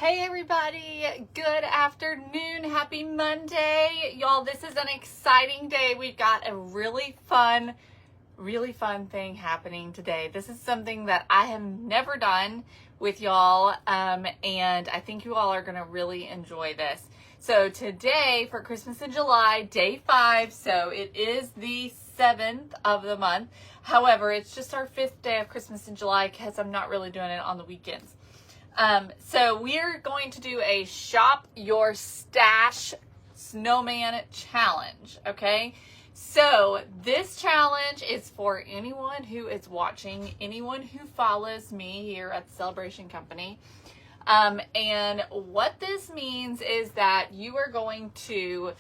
Hey everybody, good afternoon, happy Monday. Y'all, this is an exciting day. We've got a really fun thing happening today. This is something that I have never done with y'all, and I think you all are gonna really enjoy this. So today, for Christmas in July, day 5, so it is the 7th of the month. However, it's just our 5th day of Christmas in July because I'm not really doing it on the weekends. So we're going to do a shop your stash snowman challenge, okay? So this challenge is for anyone who is watching, anyone who follows me here at the Celebration Company. And what this means is that you are going to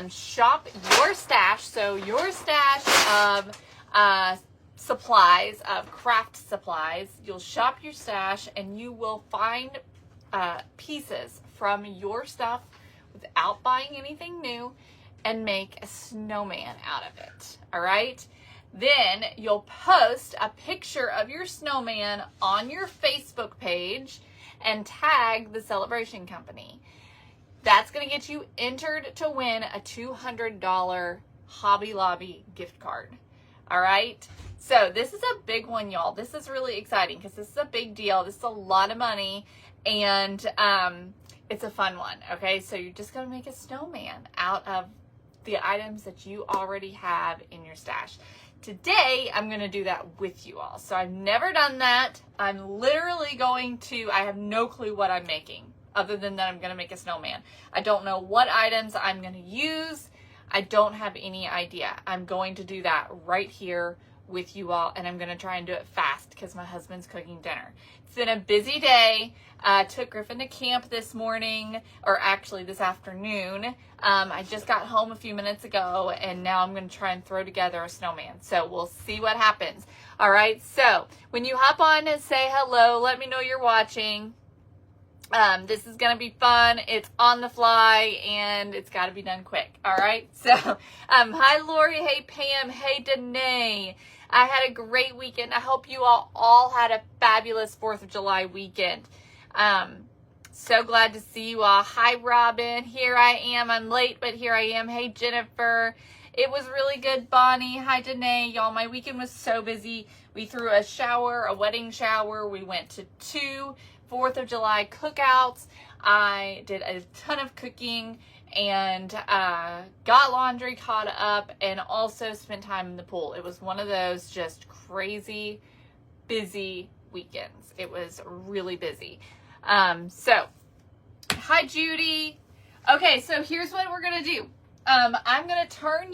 shop your stash, so your stash of supplies, of craft supplies. You'll shop your stash and you will find pieces from your stuff without buying anything new and make a snowman out of it. All right. Then you'll post a picture of your snowman on your Facebook page and tag the Celebration Company. That's going to get you entered to win a $200 Hobby Lobby gift card. All right. So this is a big one, y'all. This is really exciting because this is a big deal. This is a lot of money, and it's a fun one. Okay. So you're just going to make a snowman out of the items that you already have in your stash. Today, I'm going to do that with you all. So I've never done that. I'm literally going to, I have no clue what I'm making other than that I'm going to make a snowman. I don't know what items I'm going to use. I don't have any idea. I'm going to do that right here with you all, and I'm going to try and do it fast because my husband's cooking dinner. It's been a busy day. Took Griffin to camp this morning, or actually this afternoon. I just got home a few minutes ago, and now I'm going to try and throw together a snowman. So we'll see what happens. All right, so when you hop on and say hello, let me know you're watching. This is going to be fun. It's on the fly and it's got to be done quick. All right. So, hi Lori. Hey Pam. Hey Danae. I had a great weekend. I hope you all had a fabulous 4th of July weekend. So glad to see you all. Hi Robin. Here I am. I'm late, but here I am. Hey Jennifer. It was really good, Bonnie. Hi Danae. Y'all, my weekend was so busy. We threw a wedding shower. We went to 2 4th of July cookouts. I did a ton of cooking and got laundry caught up and also spent time in the pool. It was one of those just crazy busy weekends. It was really busy. So hi Judy. Okay, so here's what we're gonna do. I'm gonna turn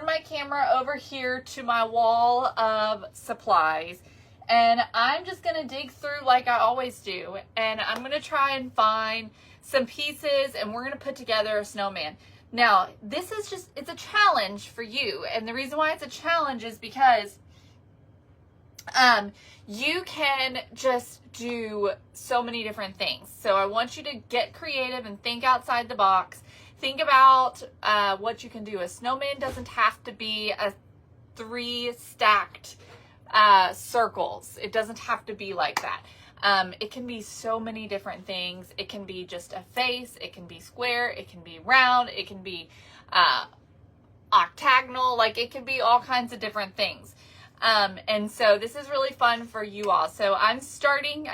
my camera over here to my wall of supplies. And I'm just going to dig through like I always do. And I'm going to try and find some pieces and we're going to put together a snowman. Now, this is it's a challenge for you. And the reason why it's a challenge is because you can just do so many different things. So I want you to get creative and think outside the box. Think about what you can do. A snowman doesn't have to be a 3 stacked circles. It doesn't have to be like that. It can be so many different things. It can be just a face. It can be square. It can be round. It can be octagonal. Like it can be all kinds of different things. And so this is really fun for you all. So I'm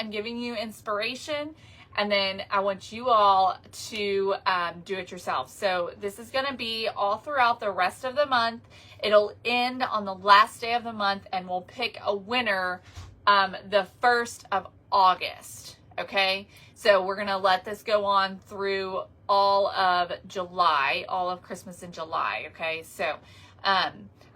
giving you inspiration, and then I want you all to do it yourself. So this is going to be all throughout the rest of the month. It'll end on the last day of the month, and we'll pick a winner the 1st of August. Okay? So we're going to let this go on through all of July, all of Christmas in July. Okay? So,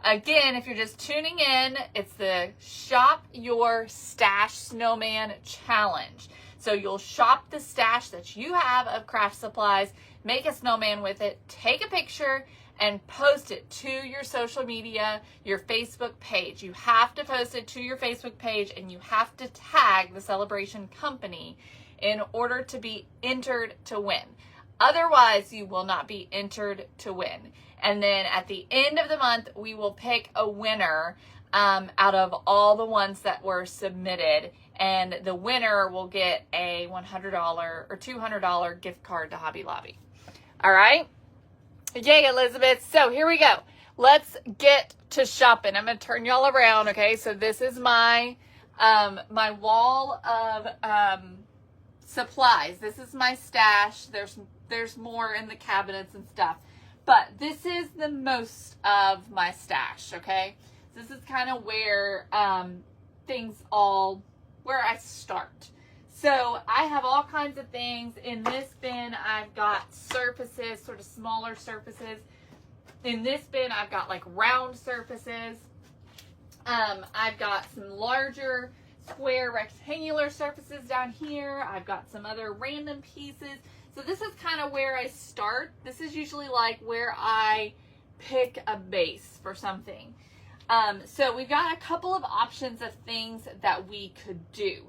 again, if you're just tuning in, it's the Shop Your Stash Snowman Challenge. So you'll shop the stash that you have of craft supplies, make a snowman with it, take a picture, and post it to your social media, your Facebook page. You have to post it to your Facebook page, and you have to tag the Celebration Company in order to be entered to win. Otherwise, you will not be entered to win. And then at the end of the month, we will pick a winner out of all the ones that were submitted and the winner will get a $100 or $200 gift card to Hobby Lobby. All right? Yay, Elizabeth. So here we go. Let's get to shopping. I'm going to turn y'all around, okay? So this is my my wall of supplies. This is my stash. There's more in the cabinets and stuff. But this is the most of my stash, okay? This is kind of where where I start. So I have all kinds of things. In this bin, I've got surfaces, sort of smaller surfaces. In this bin, I've got like round surfaces. I've got some larger square rectangular surfaces down here. I've got some other random pieces. So this is kind of where I start. This is usually like where I pick a base for something. So we've got a couple of options of things that we could do.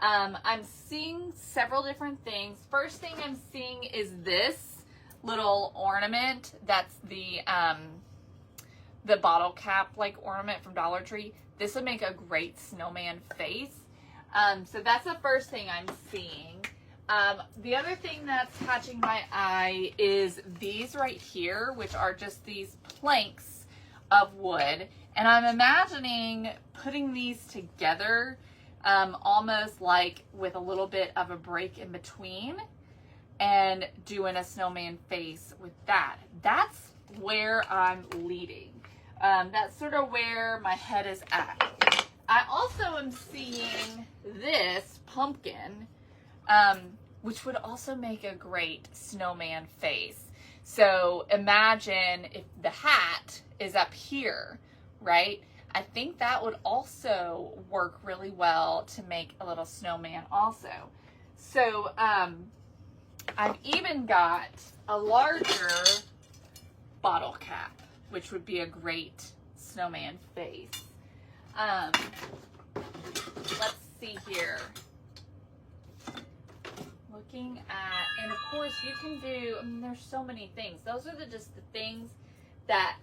I'm seeing several different things. First thing I'm seeing is this little ornament. That's the bottle cap like ornament from Dollar Tree. This would make a great snowman face. So that's the first thing I'm seeing. The other thing that's catching my eye is these right here, which are just these planks of wood. And I'm imagining putting these together almost like with a little bit of a break in between and doing a snowman face with that. That's where I'm leading. That's sort of where my head is at. I also am seeing this pumpkin, which would also make a great snowman face. So imagine if the hat is up here, right? I think that would also work really well to make a little snowman also. So I've even got a larger bottle cap, which would be a great snowman face. Let's see here. Looking at, and of course you can do, there's so many things. Those are just the things that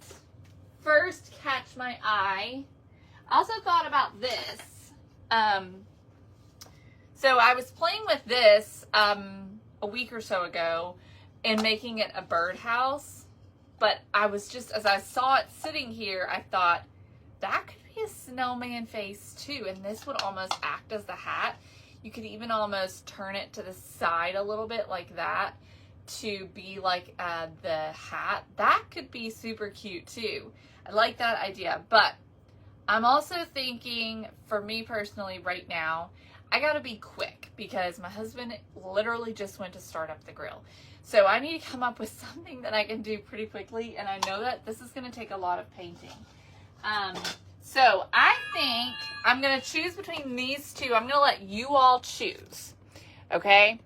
first catch my eye. I also thought about this. So I was playing with this a week or so ago and making it a birdhouse. But I was just, as I saw it sitting here, I thought that could be a snowman face too. And this would almost act as the hat. You could even almost turn it to the side a little bit like that to be like the hat. That could be super cute too. I like that idea. But I'm also thinking, for me personally right now, I gotta be quick because my husband literally just went to start up the grill. So I need to come up with something that I can do pretty quickly, and I know that this is gonna take a lot of painting. So I think I'm gonna choose between these two. I'm gonna let you all choose, okay?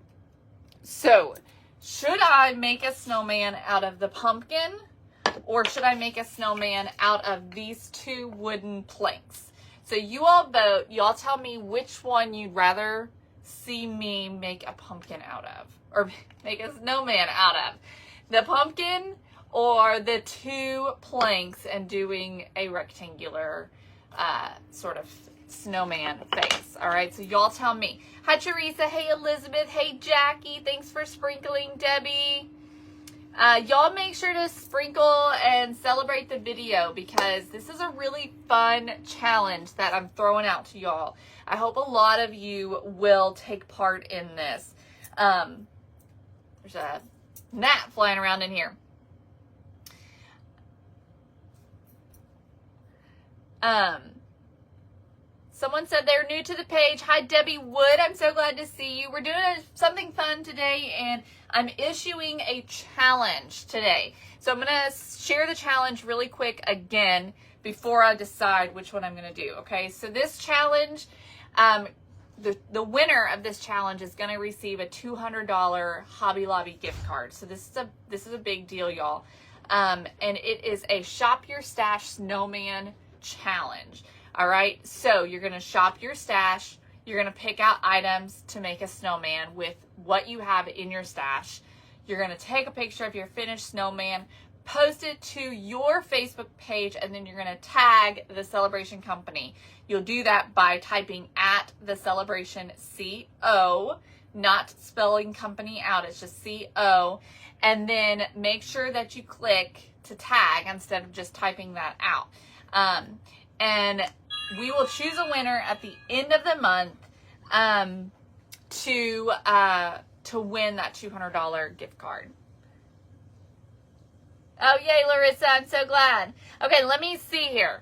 So should I make a snowman out of the pumpkin, or should I make a snowman out of these two wooden planks? So you all vote. You all tell me which one you'd rather see me make a pumpkin out of, or make a snowman out of. The pumpkin or the two planks and doing a rectangular sort of snowman face. All right, so y'all tell me. Hi, Teresa. Hey, Elizabeth. Hey, Jackie. Thanks for sprinkling, Debbie. Y'all make sure to sprinkle and celebrate the video because this is a really fun challenge that I'm throwing out to y'all. I hope a lot of you will take part in this. There's a gnat flying around in here. Someone said they're new to the page. Hi, Debbie Wood. I'm so glad to see you. We're doing something fun today, and I'm issuing a challenge today. So I'm going to share the challenge really quick again before I decide which one I'm going to do. Okay, so this challenge, the winner of this challenge is going to receive a $200 Hobby Lobby gift card. So this is a big deal, y'all. And it is a Shop Your Stash Snowman challenge. All right, so you're going to shop your stash. You're going to pick out items to make a snowman with what you have in your stash. You're going to take a picture of your finished snowman, post it to your Facebook page, and then you're going to tag the Celebration Company. You'll do that by typing at the Celebration CO, not spelling company out. It's just CO. And then make sure that you click to tag instead of just typing that out. And we will choose a winner at the end of the month to win that $200 gift card. Oh, yay, Larissa, I'm so glad. Okay, let me see here.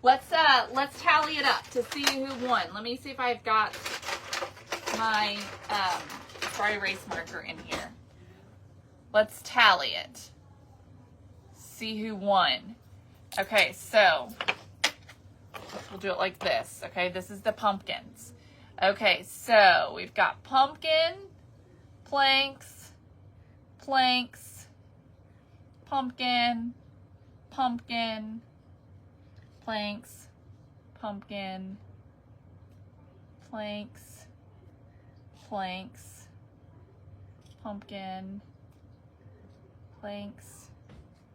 Let's tally it up to see who won. Let me see if I've got my dry erase marker in here. Let's tally it. See who won. Okay, so we'll do it like this. Okay, this is the pumpkins. Okay, so we've got pumpkin, planks, planks, pumpkin, pumpkin, planks, pumpkin, planks, planks, pumpkin, planks,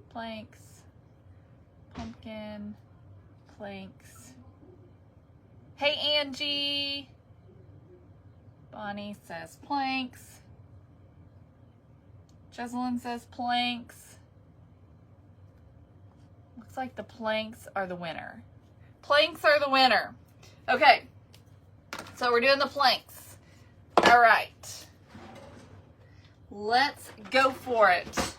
planks, pumpkin, planks. Hey, Angie. Bonnie says planks. Jesselyn says planks. Looks like the planks are the winner. Planks are the winner. Okay, so we're doing the planks. All right. Let's go for it.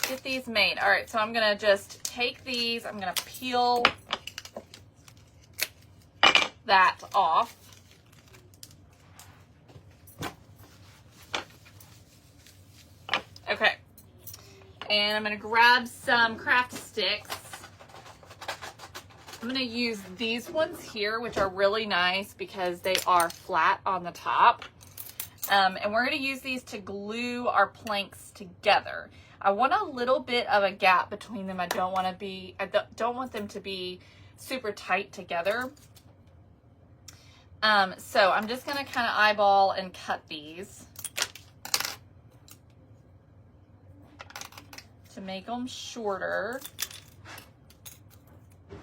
Get these made. All right, so I'm going to just take these. I'm going to peel that off. Okay. And I'm going to grab some craft sticks. I'm going to use these ones here, which are really nice because they are flat on the top. And we're going to use these to glue our planks together. I want a little bit of a gap between them. I don't want them to be super tight together. So I'm just going to kind of eyeball and cut these to make them shorter.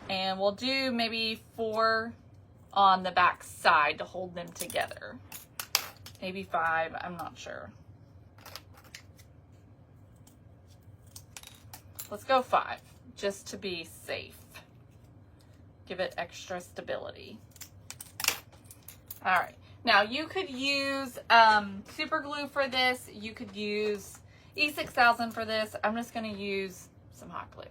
And we'll do maybe 4 on the back side to hold them together. Maybe 5, I'm not sure. Let's go 5, just to be safe. Give it extra stability. All right, now you could use super glue for this. You could use E6000 for this. I'm just gonna use some hot glue.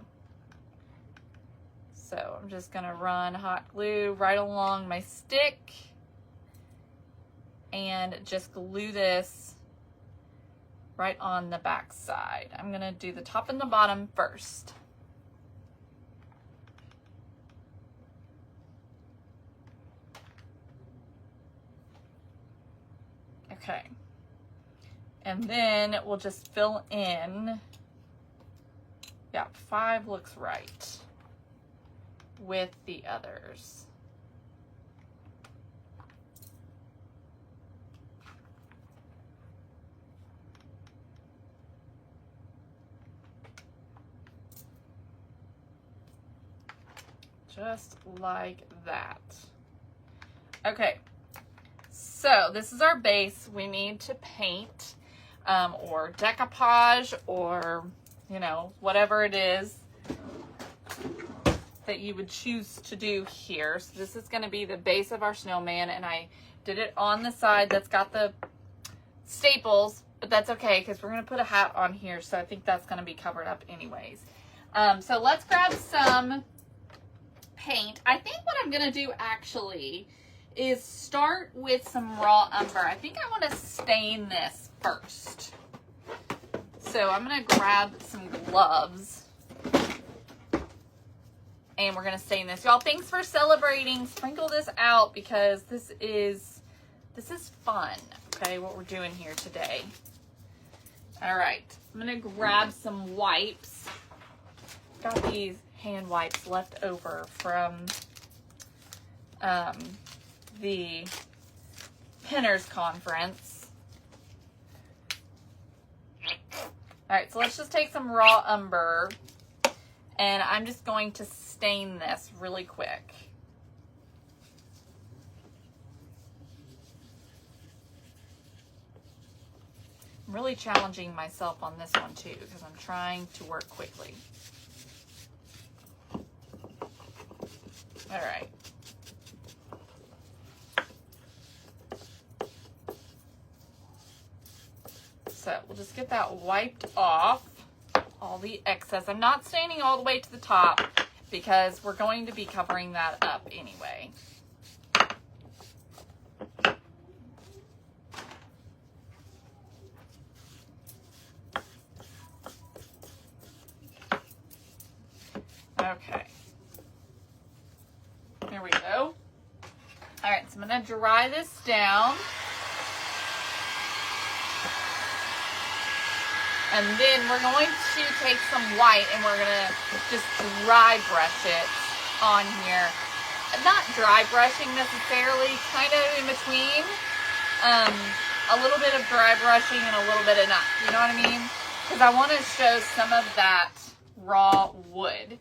So I'm just gonna run hot glue right along my stick and just glue this right on the back side. I'm gonna do the top and the bottom first. Okay. And then we'll just fill in. Yeah, 5 looks right with the others. Just like that. Okay, so this is our base. We need to paint or decoupage or, you know, whatever it is that you would choose to do here. So this is going to be the base of our snowman, and I did it on the side that's got the staples, but that's okay because we're going to put a hat on here, so I think that's going to be covered up anyways. So let's grab some paint. I think what I'm going to do actually is start with some raw umber. I think I want to stain this first. So I'm going to grab some gloves and we're going to stain this. Y'all, thanks for celebrating. Sprinkle this out because this is fun. Okay, what we're doing here today. All right, I'm going to grab some wipes. Got these hand wipes left over from the Pinners Conference. All right, so let's just take some raw umber, and I'm just going to stain this really quick. I'm really challenging myself on this one too, because I'm trying to work quickly. All right. So we'll just get that wiped off, all the excess. I'm not staining all the way to the top because we're going to be covering that up anyway. Okay. There we go. All right, so I'm going to dry this down. And then we're going to take some white and we're going to just dry brush it on here. Not dry brushing necessarily, kind of in between. A little bit of dry brushing and a little bit of not. You know what I mean? Because I want to show some of that raw wood.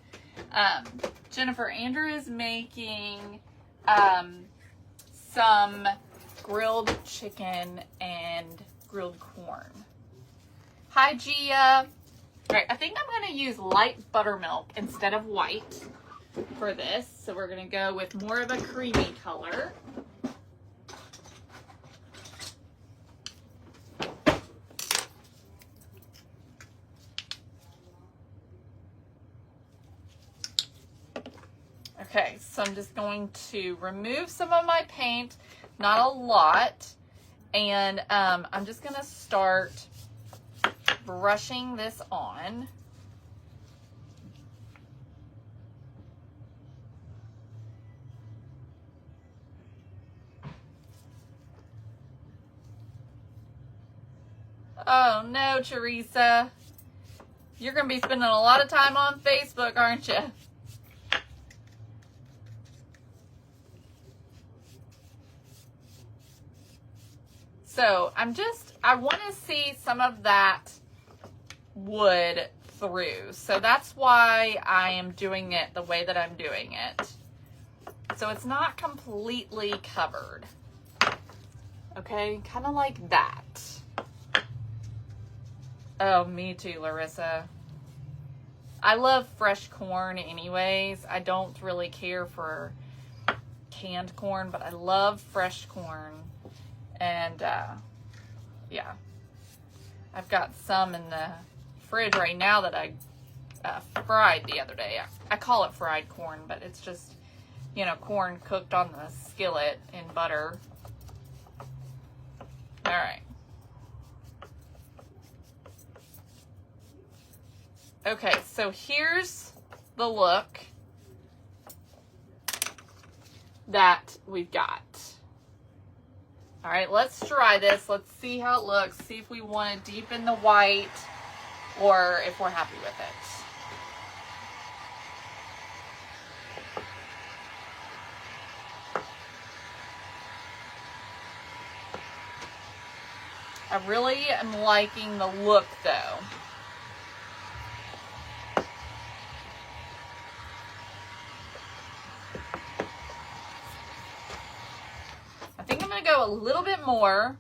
Jennifer, Andrew is making some grilled chicken and grilled corn. Hi, Gia. All right, I think I'm going to use light buttermilk instead of white for this. So we're going to go with more of a creamy color. Okay, so I'm just going to remove some of my paint, not a lot, and I'm just going to start brushing this on. Oh no, Teresa. You're going to be spending a lot of time on Facebook, aren't you? So I want to see some of that wood through. So that's why I am doing it the way that I'm doing it. So it's not completely covered. Okay, kind of like that. Oh, me too, Larissa. I love fresh corn anyways. I don't really care for canned corn, but I love fresh corn. And yeah, I've got some in the fridge right now that I fried the other day. I call it fried corn, but it's just, you know, corn cooked on the skillet in butter. All right. Okay, so here's the look that we've got. All right, let's try this. Let's see how it looks. See if we want to deepen the white or if we're happy with it. I really am liking the look though. Go a little bit more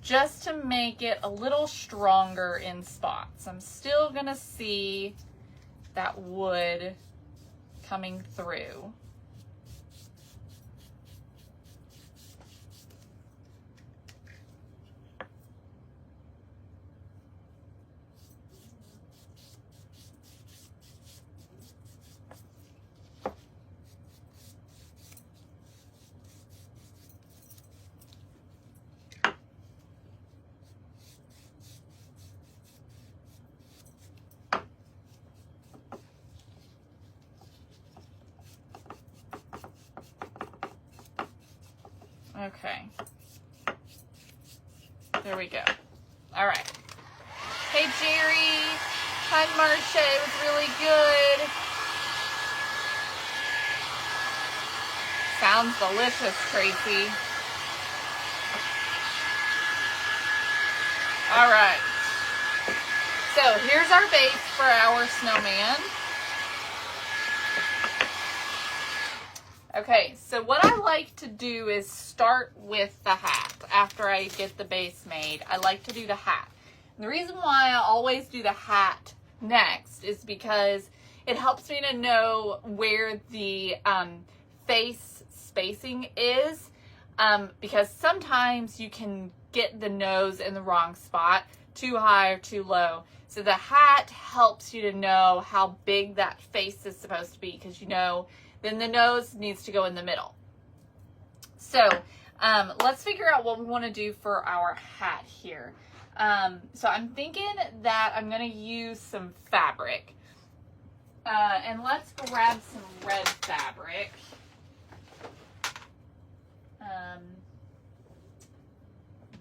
just to make it a little stronger in spots. I'm still gonna see that wood coming through. Okay. There we go. All right. Hey, Jerry. Hi, Marcia. It was really good. Sounds delicious, Tracy. All right. So here's our base for our snowman. Okay, so what I like to do is start with the hat. After I get the base made, I like to do the hat. And the reason why I always do the hat next is because it helps me to know where the face spacing is, because sometimes you can get the nose in the wrong spot, too high or too low. So the hat helps you to know how big that face is supposed to be, because you know then the nose needs to go in the middle. So let's figure out what we want to do for our hat here. So I'm thinking that I'm going to use some fabric. And let's grab some red fabric.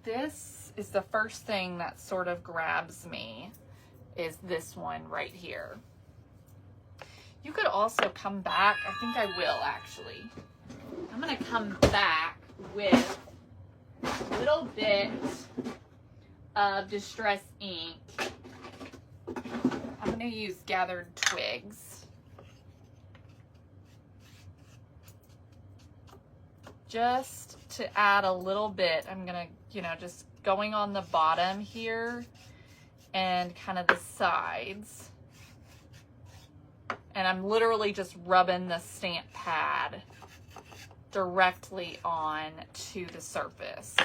This is the first thing that sort of grabs me, is this one right here. You could also come back, I think I will actually. I'm gonna come back with a little bit of Distress ink. I'm gonna use Gathered Twigs. Just to add a little bit, I'm gonna, just going on the bottom here and kind of the sides. And I'm literally just rubbing the stamp pad directly on to the surface.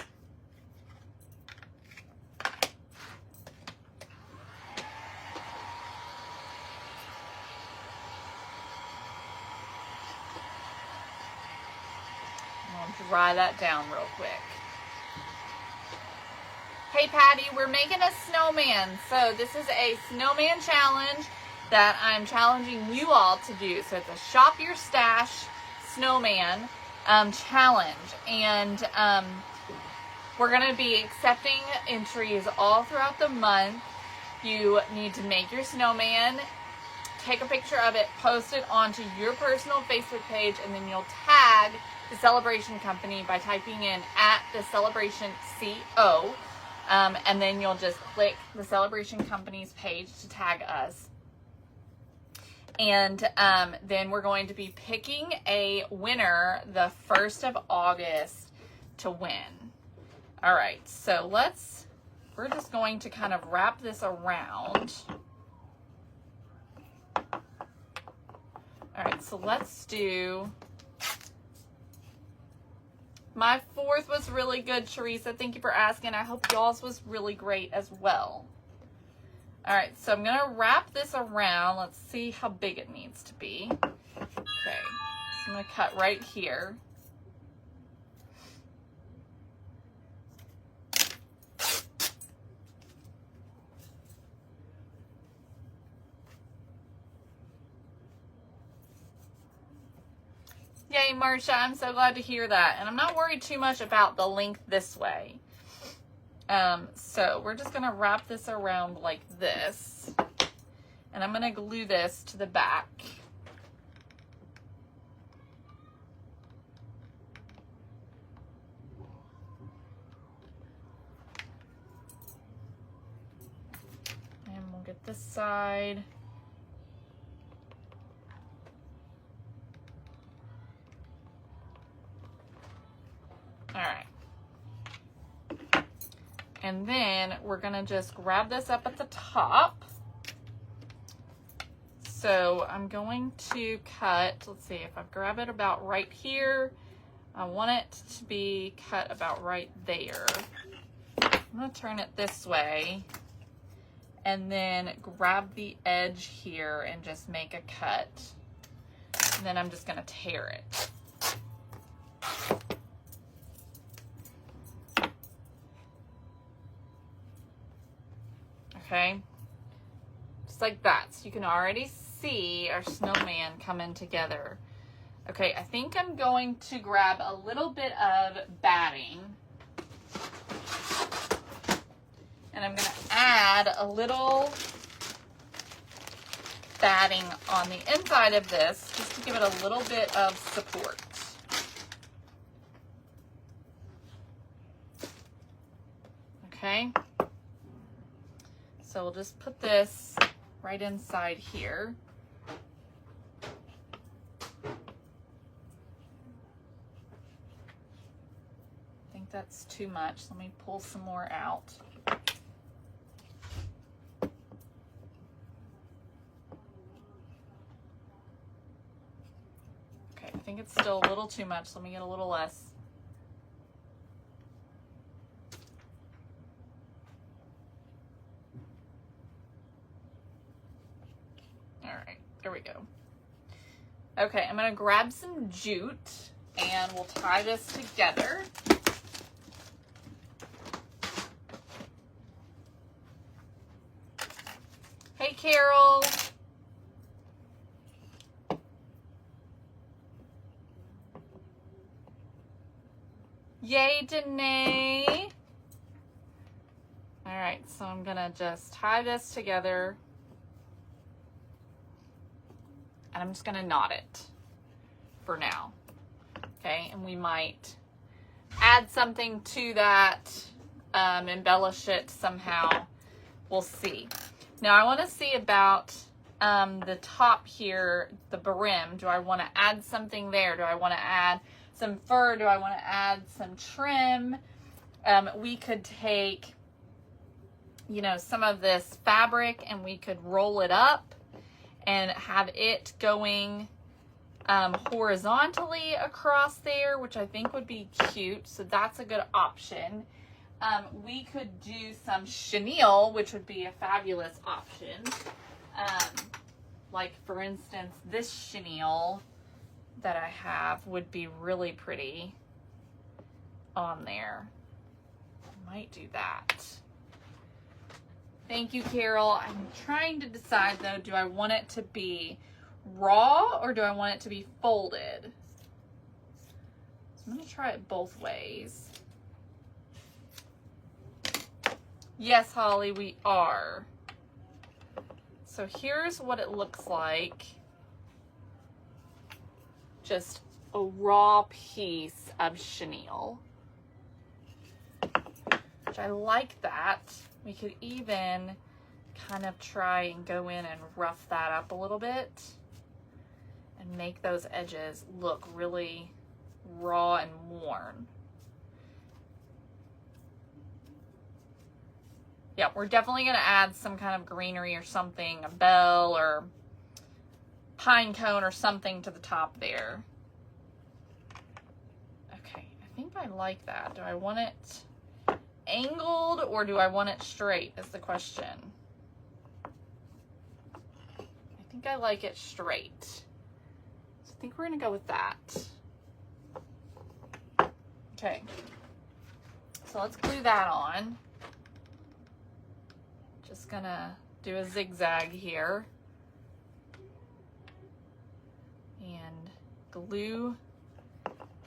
I'll dry that down real quick. Hey Patty, we're making a snowman. So this is a snowman challenge that I'm challenging you all to do. So it's a Shop Your Stash snowman challenge. And we're going to be accepting entries all throughout the month. You need to make your snowman, take a picture of it, post it onto your personal Facebook page, and then you'll tag the Celebration Company by typing in @theCelebrationCO. And then you'll just click the Celebration Company's page to tag us. And then we're going to be picking a winner the 1st of August to win. All right, so we're just going to kind of wrap this around. All right, so let's do, my 4th was really good, Teresa. Thank you for asking. I hope y'all's was really great as well. All right, so I'm gonna wrap this around. Let's see how big it needs to be. Okay, so I'm gonna cut right here. Yay, Marcia, I'm so glad to hear that. And I'm not worried too much about the length this way. So we're just gonna wrap this around like this. And I'm gonna glue this to the back. And we'll get this side. All right. And then we're gonna just grab this up at the top. So I'm going to cut, let's see, if I grab it about right here, I want it to be cut about right there. I'm gonna turn it this way and then grab the edge here and just make a cut. And then I'm just gonna tear it. Okay, just like that. So you can already see our snowman coming together. Okay, I think I'm going to grab a little bit of batting. And I'm going to add a little batting on the inside of this just to give it a little bit of support. Okay. So So we'll just put this right inside here. I think that's too much. Let me pull some more out. Okay, I think it's still a little too much. Let me get a little less. All right, there we go. Okay, I'm gonna grab some jute and we'll tie this together. Hey, Carol. Yay, Danae. All right, so I'm gonna just tie this together. And I'm just gonna knot it for now, okay? And we might add something to that, embellish it somehow. We'll see. Now I wanna see about the top here, the brim. Do I wanna add something there? Do I wanna add some fur? Do I wanna add some trim? We could take, you know, some of this fabric and we could roll it up and have it going horizontally across there, which I think would be cute. So that's a good option. We could do some chenille, which would be a fabulous option. Like for instance, this chenille that I have would be really pretty on there. I might do that. Thank you, Carol. I'm trying to decide though, do I want it to be raw or do I want it to be folded? So I'm gonna try it both ways. Yes, Holly, we are. So here's what it looks like. Just a raw piece of chenille. Which I like that. We could even kind of try and go in and rough that up a little bit and make those edges look really raw and worn. Yeah, we're definitely going to add some kind of greenery or something, a bell or pine cone or something to the top there. Okay, I think I like that. Do I want it angled or do I want it straight is the question. I think I like it straight. So I think we're gonna go with that. Okay. So let's glue that on. Just gonna do a zigzag here. And glue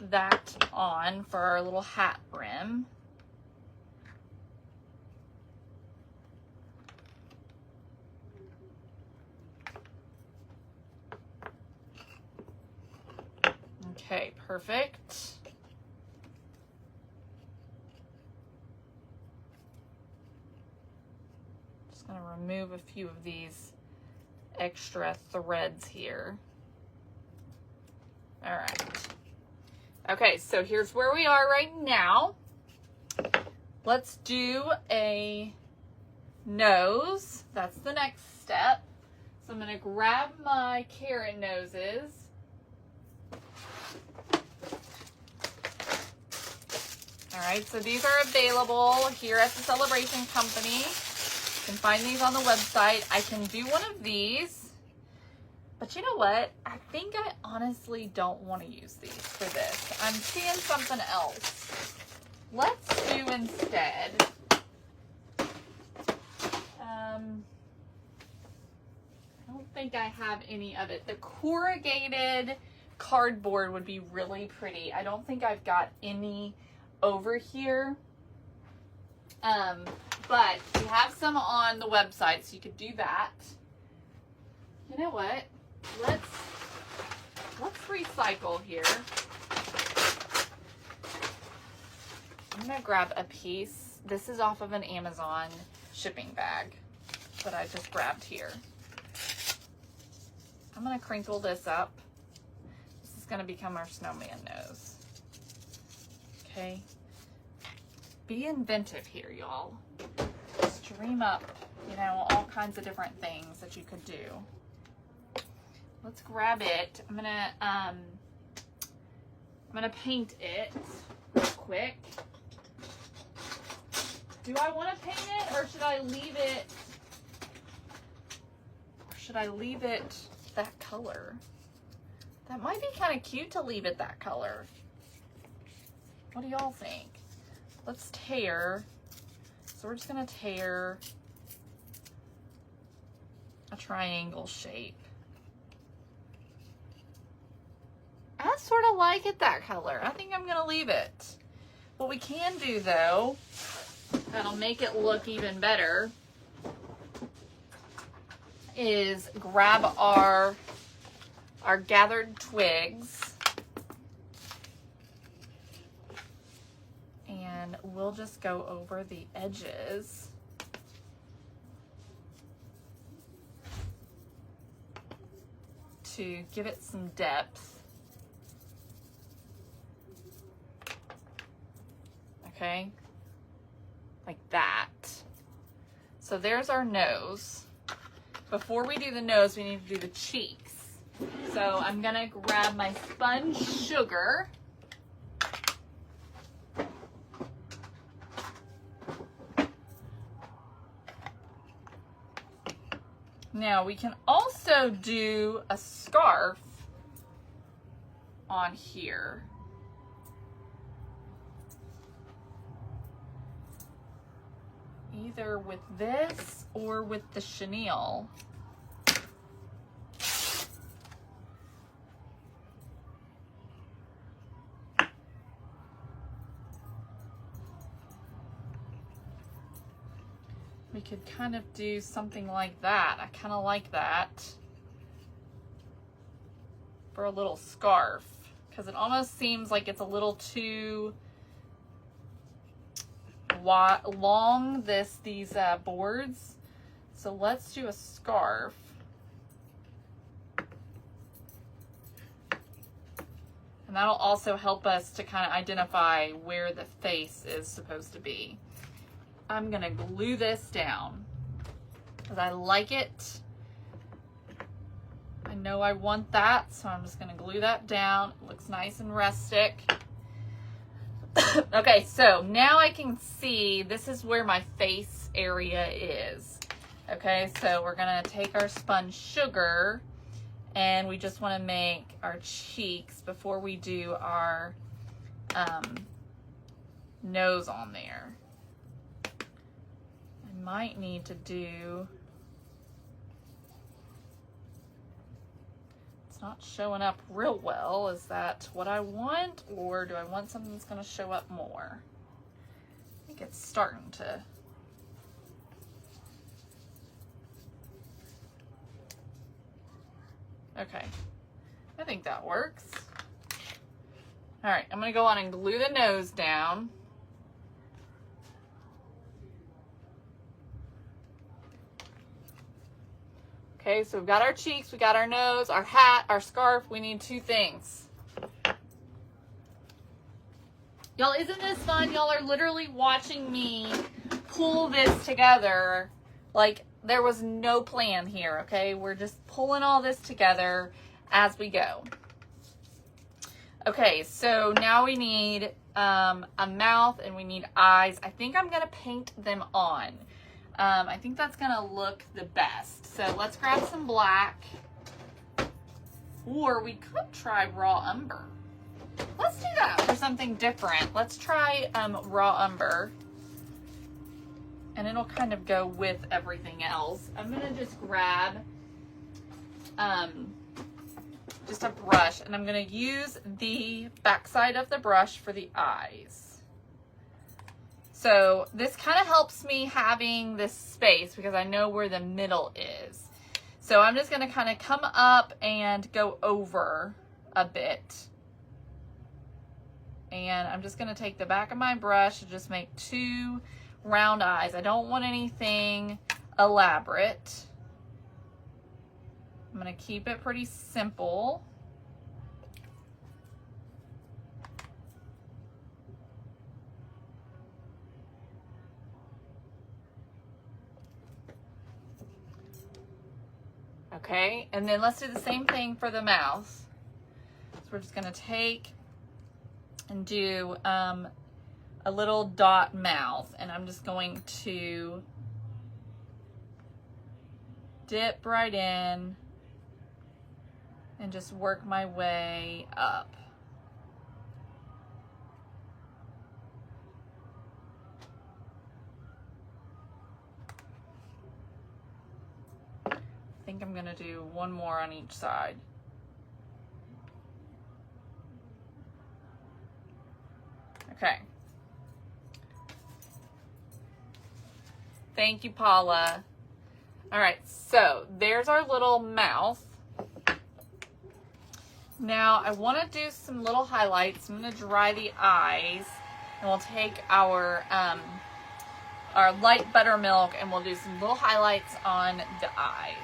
that on for our little hat brim. Okay, perfect. Just gonna remove a few of these extra threads here. All right. Okay, so here's where we are right now. Let's do a nose. That's the next step. So I'm gonna grab my carrot noses. All right, so these are available here at the Celebration Company. You can find these on the website. I can do one of these, but you know what? I think I honestly don't want to use these for this. I'm seeing something else. Let's do instead, I don't think I have any of it. The corrugated cardboard would be really pretty. I don't think I've got any over here, but we have some on the website, so you could do that. You know what? Let's recycle here. I'm gonna grab a piece. This is off of an Amazon shipping bag. that I just grabbed here. I'm gonna crinkle this up. This is gonna become our snowman nose. Okay. Be inventive here, y'all. Just dream up, you know, all kinds of different things that you could do. Let's grab it. I'm gonna paint it real quick. Do I want to paint it, or should I leave it? Or should I leave it that color? That might be kind of cute to leave it that color. What do y'all think? Let's tear. So we're just gonna tear a triangle shape. I sort of like it that color. I think I'm gonna leave it. What we can do though, that'll make it look even better, is grab our gathered twigs and we'll just go over the edges to give it some depth. Okay, like that. So there's our nose. Before we do the nose, we need to do the cheeks. So I'm gonna grab my spun sugar. Now we can also do a scarf on here. Either with this or with the chenille. We could kind of do something like that. I kind of like that for a little scarf, because it almost seems like it's a little too long, these boards. So let's do a scarf. And that'll also help us to kind of identify where the face is supposed to be. I'm gonna glue this down because I like it. I know I want that, so I'm just gonna glue that down. It looks nice and rustic. Okay, so now I can see this is where my face area is. Okay, so we're gonna take our spun sugar and we just wanna make our cheeks before we do our nose on there. I might need to do, it's not showing up real well. Is that what I want, or do I want something that's going to show up more? I think it's starting to. Okay, I think that works. All right, I'm going to go on and glue the nose down. Okay, so we've got our cheeks, we got our nose, our hat, our scarf. We need two things. Y'all, isn't this fun? Y'all are literally watching me pull this together. Like, there was no plan here, okay? We're just pulling all this together as we go. Okay, so now we need a mouth and we need eyes. I think I'm going to paint them on. I think that's gonna look the best. So let's grab some black, or we could try raw umber. Let's do that for something different. Let's try raw umber, and it'll kind of go with everything else. I'm gonna just grab just a brush, and I'm gonna use the backside of the brush for the eyes. So this kind of helps me having this space because I know where the middle is. So I'm just going to kind of come up and go over a bit. And I'm just going to take the back of my brush and just make two round eyes. I don't want anything elaborate. I'm going to keep it pretty simple. Okay, and then let's do the same thing for the mouth. So we're just going to take and do a little dot mouth, and I'm just going to dip right in and just work my way up. I think I'm gonna do one more on each side. Okay. Thank you, Paula. All right, so there's our little mouth. Now I want to do some little highlights. I'm going to dry the eyes, and we'll take our light buttermilk and we'll do some little highlights on the eyes.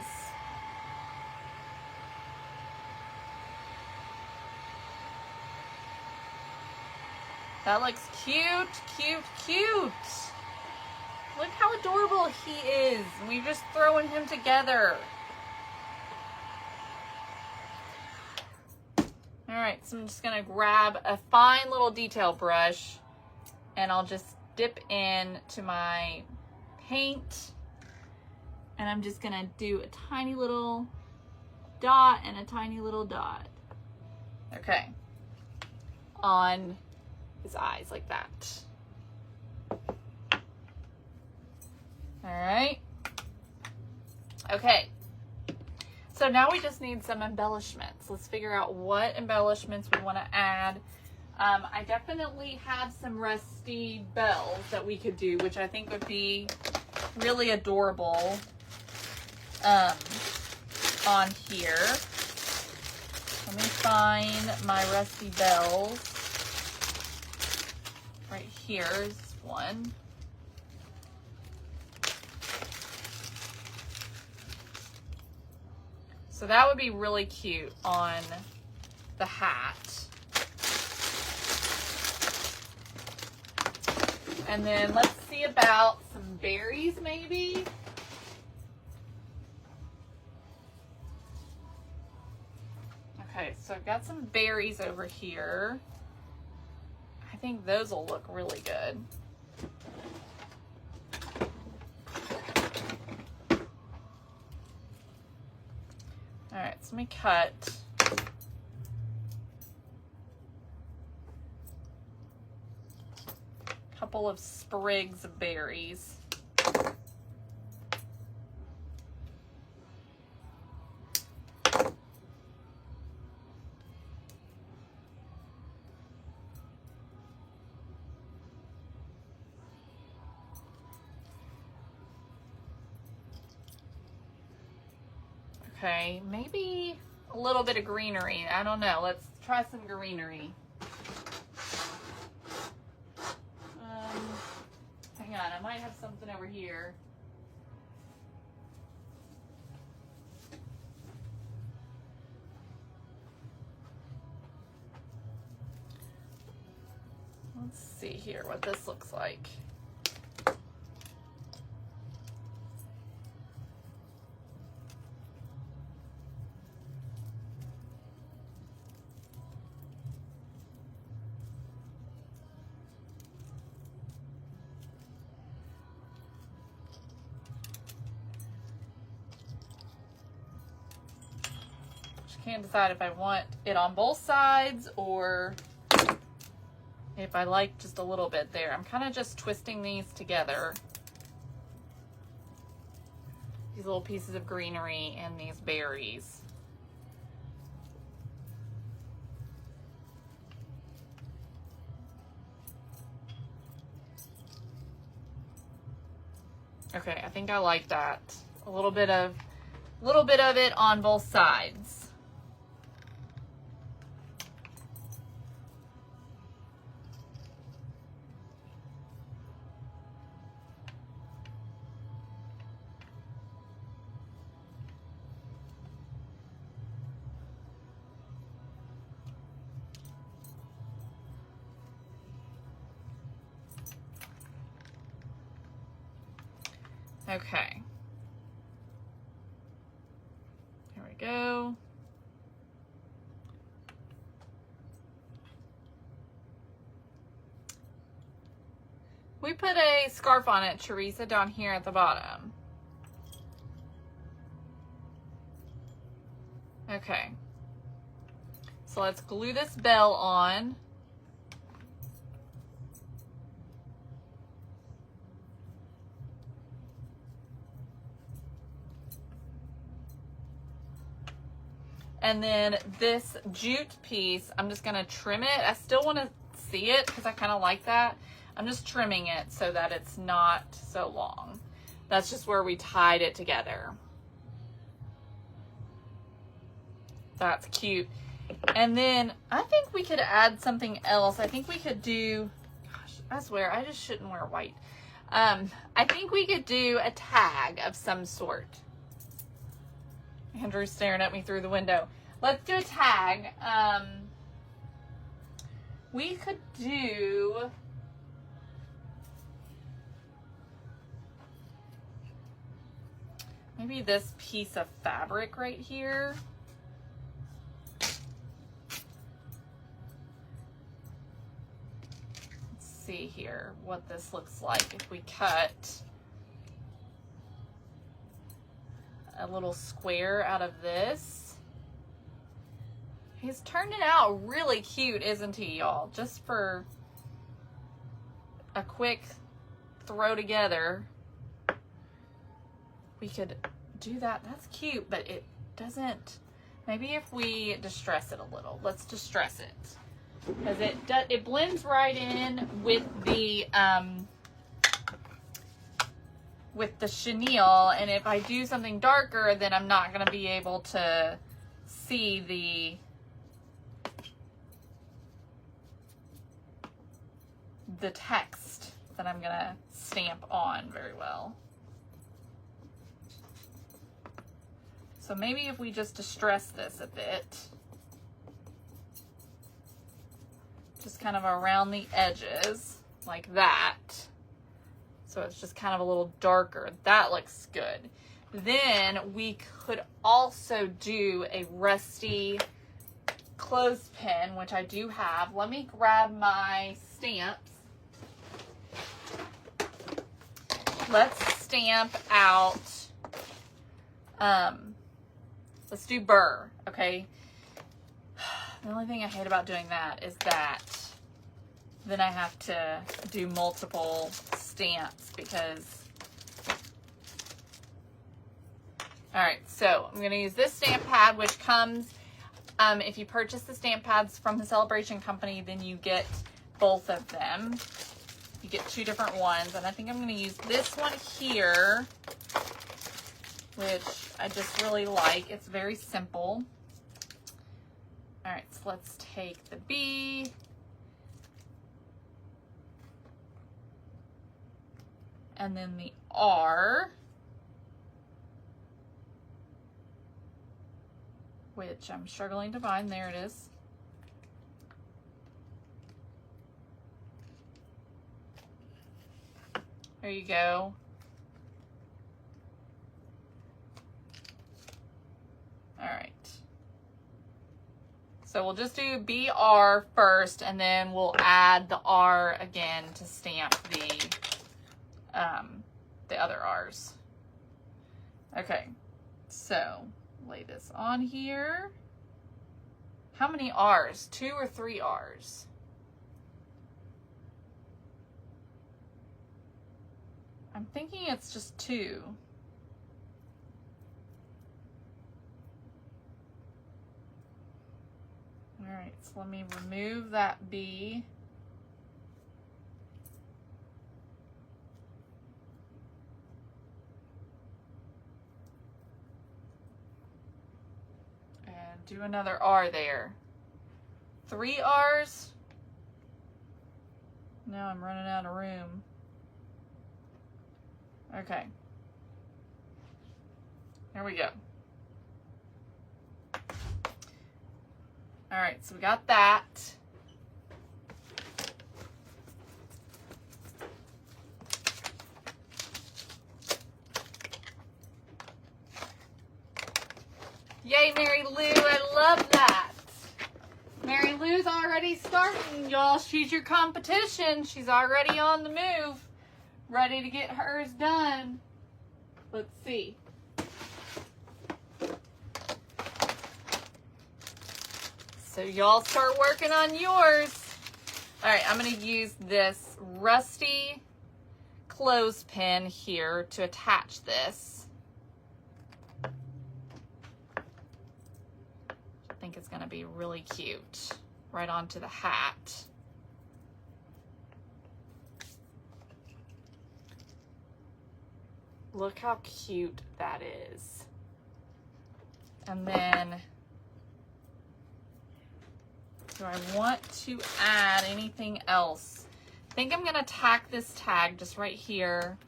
That looks cute, cute, cute. Look how adorable he is. We're just throwing him together. All right, so I'm just gonna grab a fine little detail brush and I'll just dip in to my paint, and I'm just gonna do a tiny little dot and a tiny little dot. Okay, on his eyes like that. All right. Okay. So now we just need some embellishments. Let's figure out what embellishments we want to add. I definitely have some rusty bells that we could do, which I think would be really adorable on here. Let me find my rusty bells. Right here's one. So that would be really cute on the hat. And then let's see about some berries maybe. Okay, so I've got some berries over here. I think those will look really good. All right, so let me cut a couple of sprigs of berries. Okay, maybe a little bit of greenery. I don't know. Let's try some greenery. Hang on, I might have something over here. Let's see here what this looks like. Can't decide if I want it on both sides or if I like just a little bit there. I'm kind of just twisting these together. These little pieces of greenery and these berries. Okay, I think I like that. A little bit of it on both sides. Okay. There we go. We put a scarf on it, Teresa, down here at the bottom. Okay. So let's glue this bell on. And then this jute piece, I'm just gonna trim it. I still wanna see it because I kind of like that. I'm just trimming it so that it's not so long. That's just where we tied it together. That's cute. And then I think we could add something else. I think we could do, gosh, I swear, I just shouldn't wear white. I think we could do a tag of some sort. Andrew's staring at me through the window. Let's do a tag. We could do, maybe this piece of fabric right here. Let's see here what this looks like if we cut a little square out of this. He's turned it out really cute, isn't he, y'all? Just for a quick throw together, we could do that. That's cute, but it doesn't, maybe if we distress it a little. Let's distress it. Because it blends right in with the chenille, and if I do something darker, then I'm not going to be able to see the text that I'm going to stamp on very well. So maybe if we just distress this a bit, just kind of around the edges like that. So it's just kind of a little darker. That looks good. Then we could also do a rusty clothespin, which I do have. Let me grab my stamps. Let's stamp out, let's do burr, okay? The only thing I hate about doing that is that then I have to do multiple stamps because, all right, so I'm gonna use this stamp pad, which comes, if you purchase the stamp pads from the Celebration Company, then you get both of them. You get two different ones, and I think I'm gonna use this one here, which I just really like. It's very simple. All right, so let's take the B. And then the R, which I'm struggling to find. There it is. There you go. All right. So we'll just do BR first, and then we'll add the R again to stamp the other R's. Okay, so lay this on here. How many R's? 2 or 3 R's? I'm thinking it's just 2. All right, so let me remove that B. And do another R there. 3 R's? Now I'm running out of room. Okay. Here we go. All right, so we got that. Yay, Mary Lou. I love that. Mary Lou's already starting, y'all. She's your competition. She's already on the move, ready to get hers done. Let's see. So y'all start working on yours. All right, I'm going to use this rusty clothespin here to attach this. I think it's going to be really cute right onto the hat. Look how cute that is. And then, do I want to add anything else? I think I'm gonna tack this tag just right here.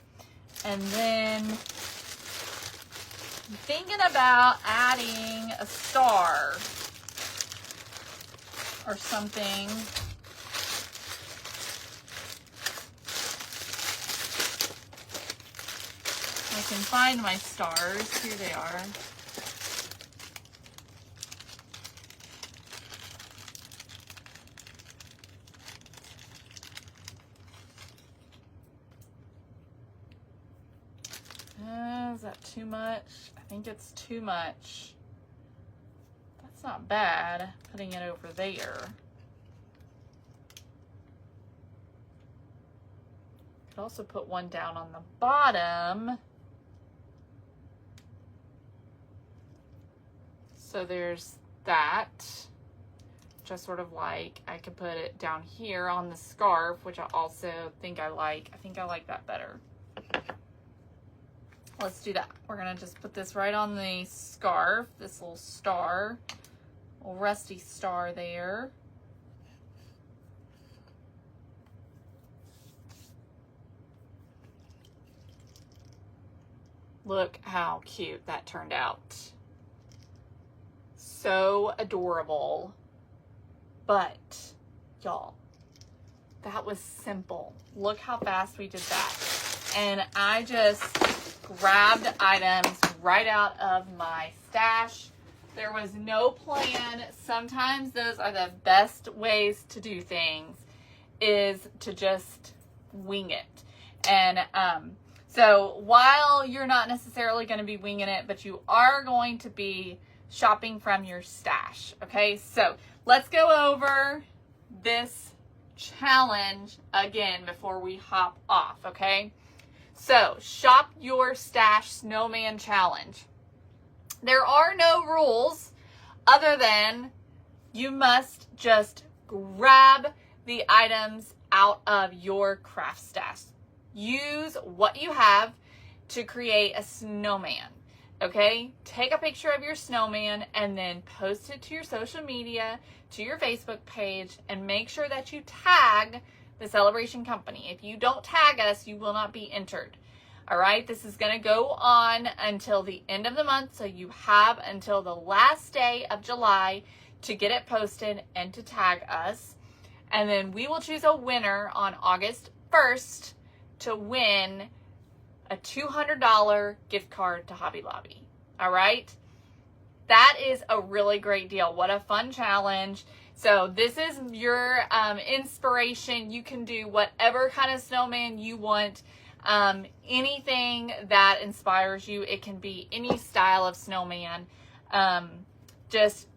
And then I'm thinking about adding a star or something. I can find my stars. Here they are. Is that too much? I think it's too much. That's not bad, putting it over there. Could also put one down on the bottom. So there's that, which I sort of like. I could put it down here on the scarf, which I also think I like. I think I like that better. Let's do that. We're gonna just put this right on the scarf, this little star, little rusty star there. Look how cute that turned out. So adorable. But, y'all, that was simple. Look how fast we did that. And I just grabbed items right out of my stash. There was no plan. Sometimes those are the best ways to do things, is to just wing it. And so while you're not necessarily going to be winging it, but you are going to be shopping from your stash. Okay, so let's go over this challenge again before we hop off. Okay, so shop your stash snowman challenge. There are no rules other than you must just grab the items out of your craft stash. Use what you have to create a snowman. Okay, take a picture of your snowman and then post it to your social media, to your Facebook page, and make sure that you tag the Celebration Company. If you don't tag us, you will not be entered. All right, this is going to go on until the end of the month, so you have until the last day of July to get it posted and to tag us. And then we will choose a winner on August 1st to win a $200 gift card to Hobby Lobby. All right, that is a really great deal. What a fun challenge. So this is your inspiration. You can do whatever kind of snowman you want. Anything that inspires you. It can be any style of snowman. Just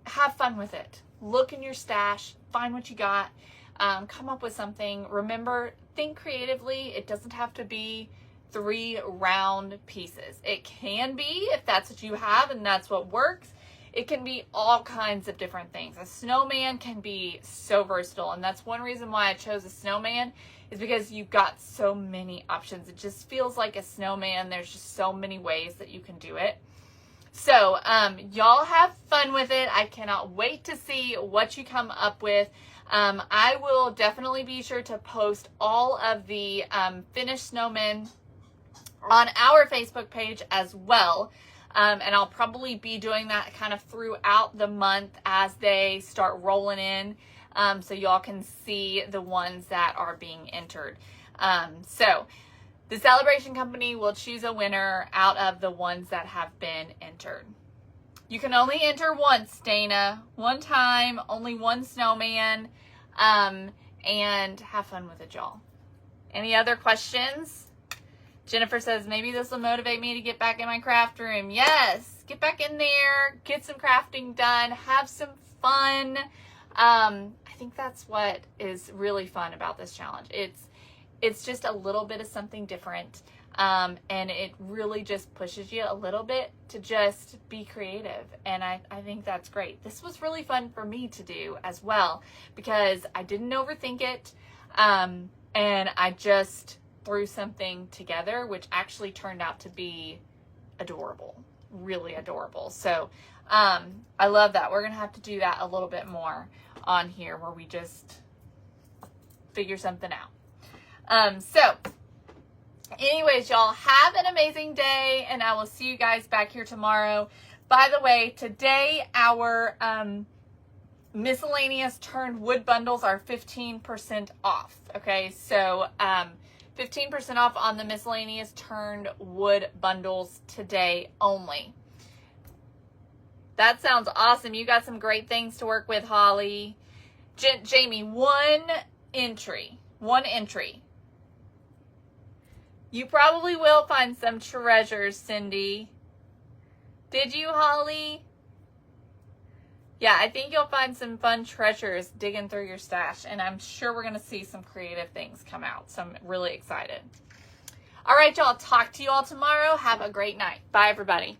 have fun with it. Look in your stash, find what you got, come up with something. Remember, think creatively. It doesn't have to be 3 round pieces. It can be, if that's what you have and that's what works. It can be all kinds of different things. A snowman can be so versatile, and that's one reason why I chose a snowman, is because you've got so many options. It just feels like a snowman. There's just so many ways that you can do it. So y'all have fun with it. I cannot wait to see what you come up with. I will definitely be sure to post all of the finished snowmen on our Facebook page as well. And I'll probably be doing that kind of throughout the month as they start rolling in, so y'all can see the ones that are being entered. So the Celebration Company will choose a winner out of the ones that have been entered. You can only enter once, Dana. One time, only one snowman. And have fun with it, y'all. Any other questions? Jennifer says, maybe this will motivate me to get back in my craft room. Yes, get back in there, get some crafting done, have some fun. I think that's what is really fun about this challenge. It's just a little bit of something different. And it really just pushes you a little bit to just be creative. And I think that's great. This was really fun for me to do as well, because I didn't overthink it. And I just threw something together, which actually turned out to be adorable, really adorable. So I love that. We're going to have to do that a little bit more on here, where we just figure something out. So anyways, y'all, have an amazing day, and I will see you guys back here tomorrow. By the way, today our miscellaneous turned wood bundles are 15% off. Okay, so 15% off on the miscellaneous turned wood bundles today only. That sounds awesome. You got some great things to work with, Holly. Jamie, one entry. You probably will find some treasures, Cindy. Did you, Holly? Yeah, I think you'll find some fun treasures digging through your stash, and I'm sure we're going to see some creative things come out, so I'm really excited. All right, y'all, talk to you all tomorrow. Have a great night. Bye, everybody.